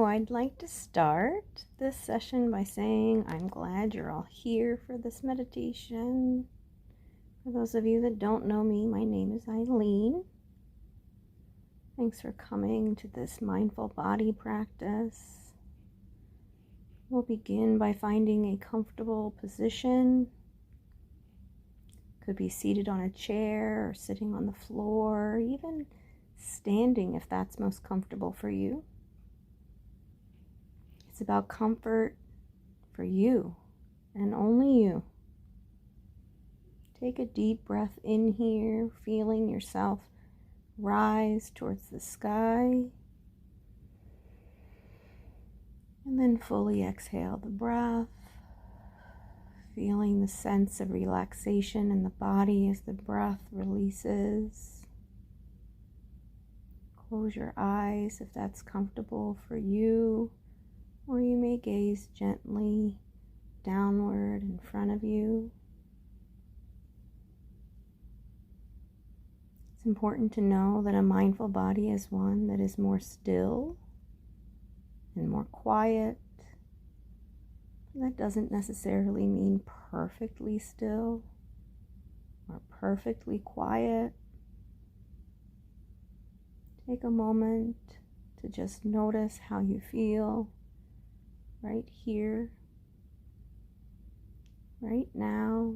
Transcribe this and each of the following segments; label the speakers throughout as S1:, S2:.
S1: I'd like to start this session by saying I'm glad you're all here for this meditation. For those of you that don't know me, my name is Eileen. Thanks for coming to this mindful body practice. We'll begin by finding a comfortable position. Could be seated on a chair or sitting on the floor, or even standing if that's most comfortable for you. It's about comfort for you and only you. Take a deep breath in here, feeling yourself rise towards the sky. And then fully exhale the breath, feeling the sense of relaxation in the body as the breath releases. Close your eyes if that's comfortable for you, or you may gaze gently downward in front of you. It's important to know that a mindful body is one that is more still and more quiet. That doesn't necessarily mean perfectly still or perfectly quiet. Take a moment to just notice how you feel right here, right now.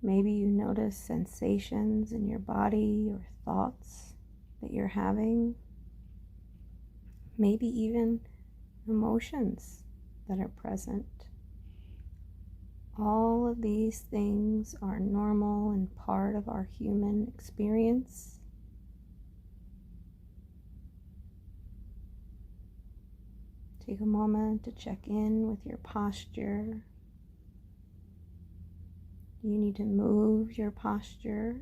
S1: Maybe you notice sensations in your body or thoughts that you're having. Maybe even emotions that are present. All of these things are normal and part of our human experience. Take a moment to check in with your posture. You need to move your posture.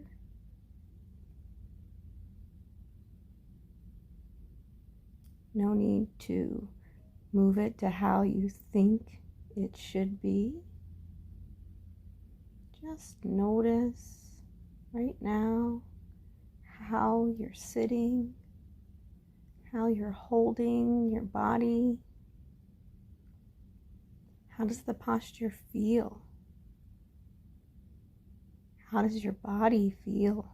S1: No need to move it to how you think it should be. Just notice right now how you're sitting, how you're holding your body. How does the posture feel? How does your body feel?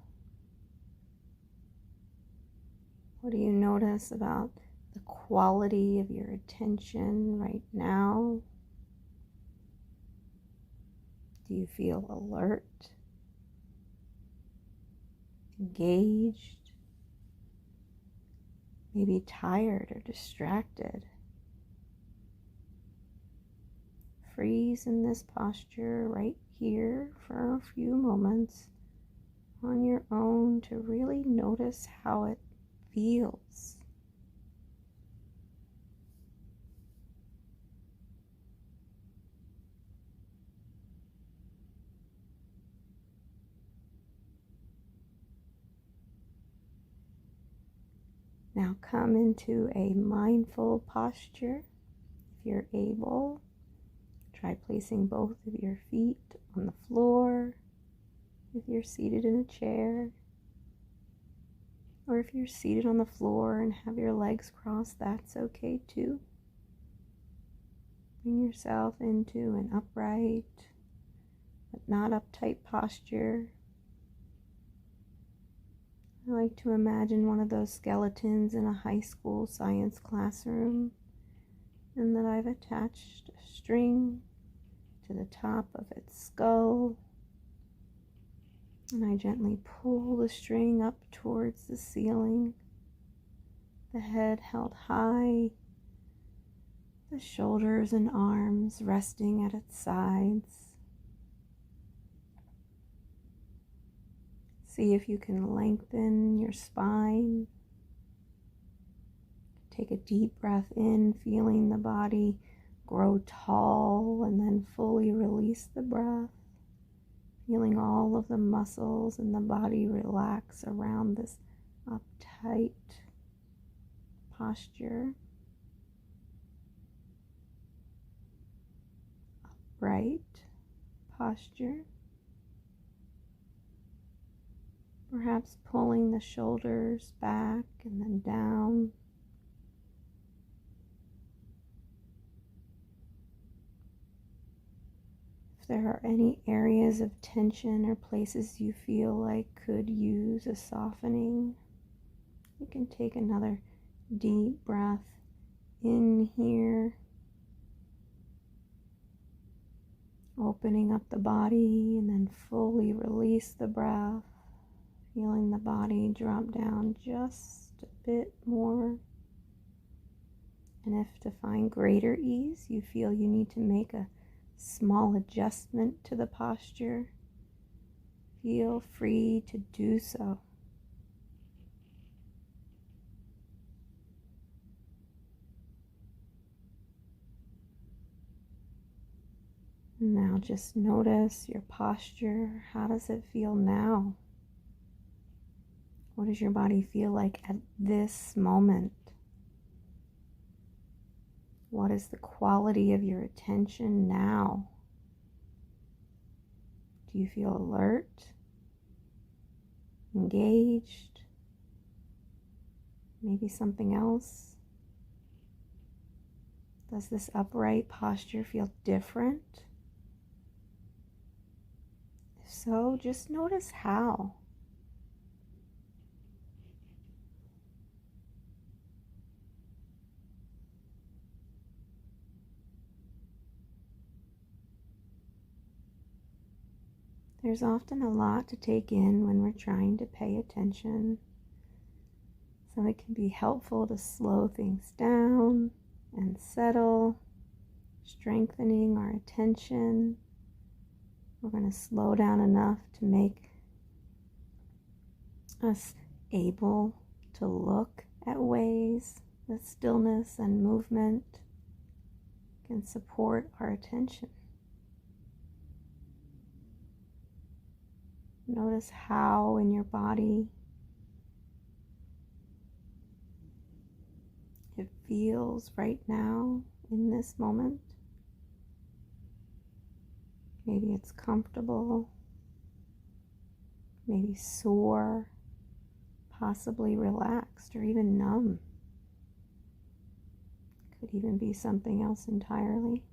S1: What do you notice about the quality of your attention right now? Do you feel alert, engaged, maybe tired or distracted? Freeze in this posture right here for a few moments on your own to really notice how it feels. Now come into a mindful posture. If you're able, try placing both of your feet on the floor. If you're seated in a chair, or if you're seated on the floor and have your legs crossed, that's okay too. Bring yourself into an upright but not uptight posture. I like to imagine one of those skeletons in a high school science classroom, and that I've attached a string to the top of its skull, and I gently pull the string up towards the ceiling, the head held high, the shoulders and arms resting at its sides. See if you can lengthen your spine. Take a deep breath in, feeling the body grow tall, and then fully release the breath, feeling all of the muscles in the body relax around this uptight posture. upright posture. Perhaps pulling the shoulders back and then down. If there are any areas of tension or places you feel like could use a softening, you can take another deep breath in here, opening up the body, and then fully release the breath, feeling the body drop down just a bit more. And if to find greater ease, you feel you need to make a small adjustment to the posture, feel free to do so. Now just notice your posture. How does it feel now? What does your body feel like at this moment? What is the quality of your attention now? Do you feel alert, engaged, maybe something else? Does this upright posture feel different? If so, just notice how. There's often a lot to take in when we're trying to pay attention, so it can be helpful to slow things down and settle, strengthening our attention. We're going to slow down enough to make us able to look at ways that stillness and movement can support our attention. Notice how in your body it feels right now in this moment. Maybe it's comfortable, maybe sore, possibly relaxed, or even numb. Could even be something else entirely.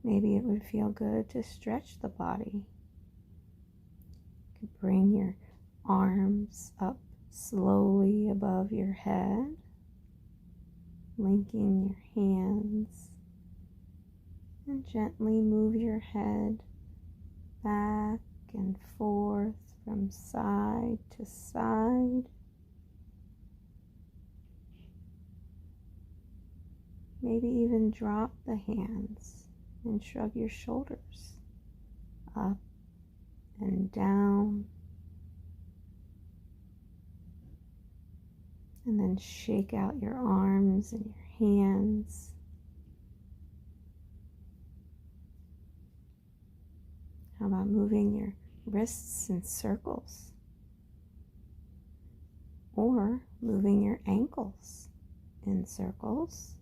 S1: Maybe it would feel good to stretch the body. You could bring your arms up slowly above your head, linking your hands, and gently move your head back and forth from side to side. Maybe even drop the hands and shrug your shoulders up and down. And then shake out your arms and your hands. How about moving your wrists in circles? Or moving your ankles in circles.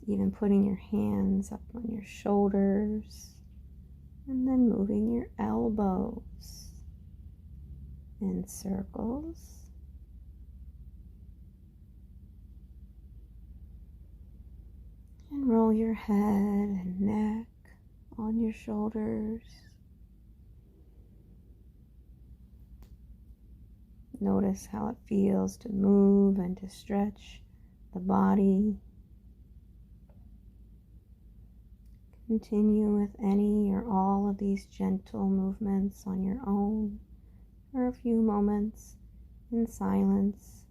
S1: Even putting your hands up on your shoulders. And then moving your elbows in circles. And roll your head and neck on your shoulders. Notice how it feels to move and to stretch the body. Continue with any or all of these gentle movements on your own for a few moments in silence,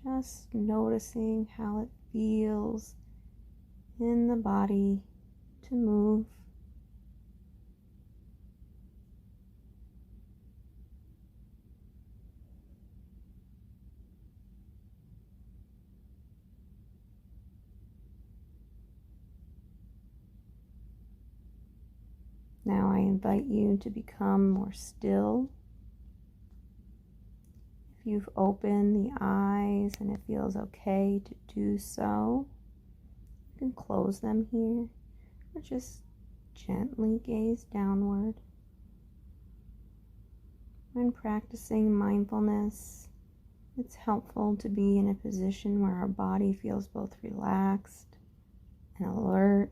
S1: just noticing how it feels in the body to move. Now I invite you to become more still you've opened the eyes and it feels okay to do so, you can close them here or just gently gaze downward. When practicing mindfulness, it's helpful to be in a position where our body feels both relaxed and alert.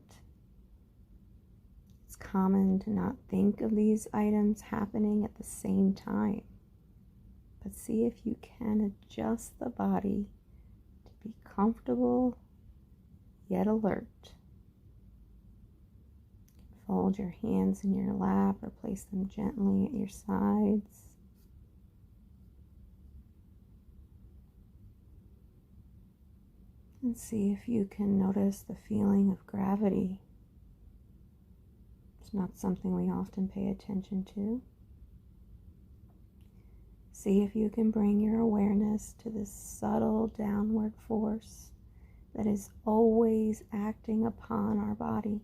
S1: It's common to not think of these items happening at the same time, but see if you can adjust the body to be comfortable yet alert. Fold your hands in your lap or place them gently at your sides. And see if you can notice the feeling of gravity. It's not something we often pay attention to. See if you can bring your awareness to this subtle downward force that is always acting upon our body.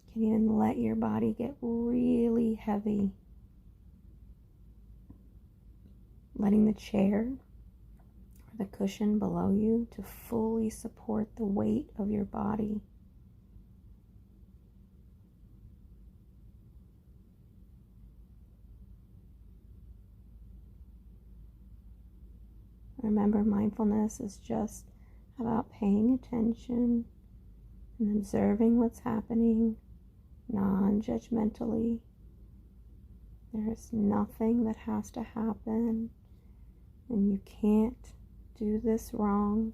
S1: You can even let your body get really heavy. Letting the chair or the cushion below you to fully support the weight of your body. Remember, mindfulness is just about paying attention and observing what's happening non-judgmentally. There's nothing that has to happen, and you can't do this wrong.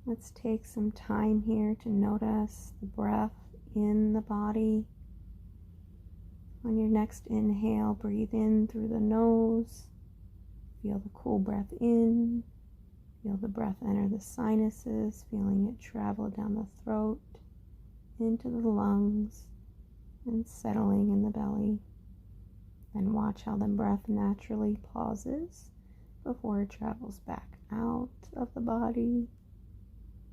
S1: Let's take some time here to notice the breath in the body. On your next inhale, breathe in through the nose. Feel the cool breath in. Feel the breath enter the sinuses, feeling it travel down the throat, into the lungs, and settling in the belly. Then watch how the breath naturally pauses before it travels back out of the body.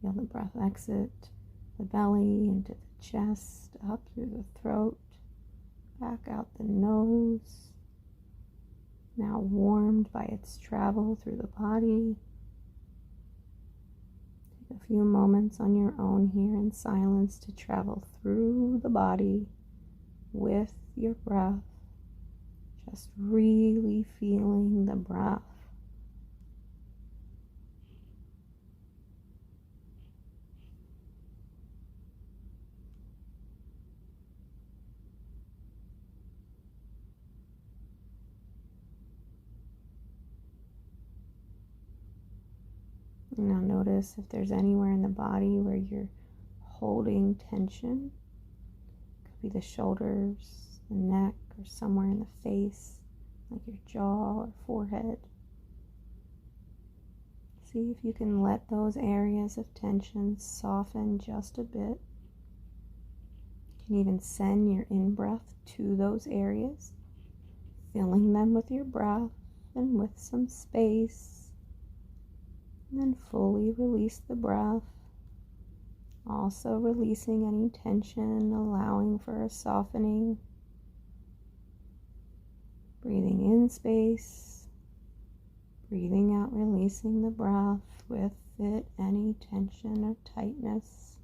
S1: Feel the breath exit the belly into the chest, up through the throat, back out the nose, now warmed by its travel through the body. Take a few moments on your own here in silence to travel through the body with your breath, just really feeling the breath. Now notice if there's anywhere in the body where you're holding tension. It could be the shoulders, the neck, or somewhere in the face, like your jaw or forehead. See if you can let those areas of tension soften just a bit. You can even send your in-breath to those areas, filling them with your breath and with some space. And then fully release the breath, also releasing any tension, allowing for a softening. Breathing in space, breathing out, releasing the breath with it, any tension or tightness.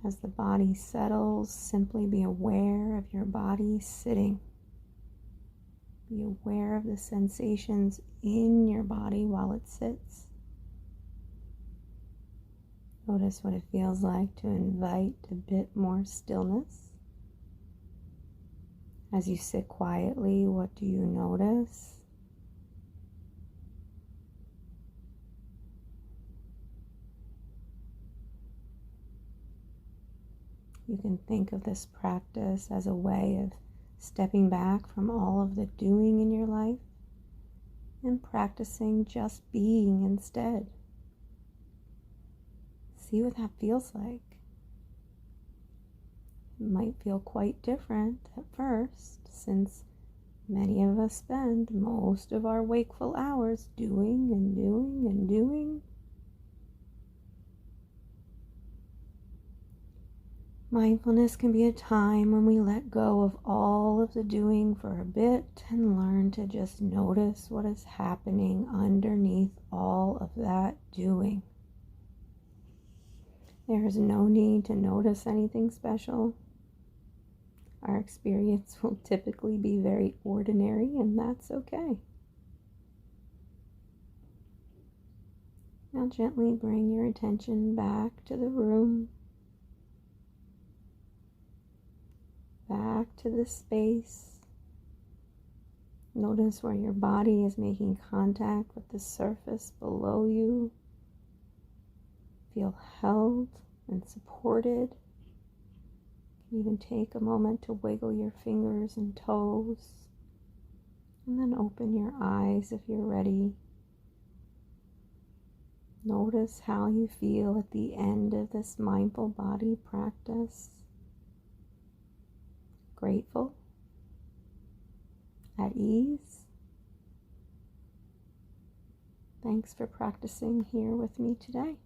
S1: As the body settles, simply be aware of your body sitting. Be aware of the sensations in your body while it sits. Notice what it feels like to invite a bit more stillness. As you sit quietly, what do you notice? You can think of this practice as a way of stepping back from all of the doing in your life and practicing just being instead. See what that feels like. It might feel quite different at first, since Many of us spend most of our wakeful hours doing and doing and doing. Mindfulness can be a time when we let go of all of the doing for a bit and learn to just notice what is happening underneath all of that doing. There is no need to notice anything special. Our experience will typically be very ordinary, and that's okay. Now gently bring your attention back to the room, back to the space. Notice where your body is making contact with the surface below you. Feel held and supported. You can even take a moment to wiggle your fingers and toes, and then open your eyes if you're ready. Notice how you feel at the end of this mindful body practice. Grateful, at ease. Thanks for practicing here with me today.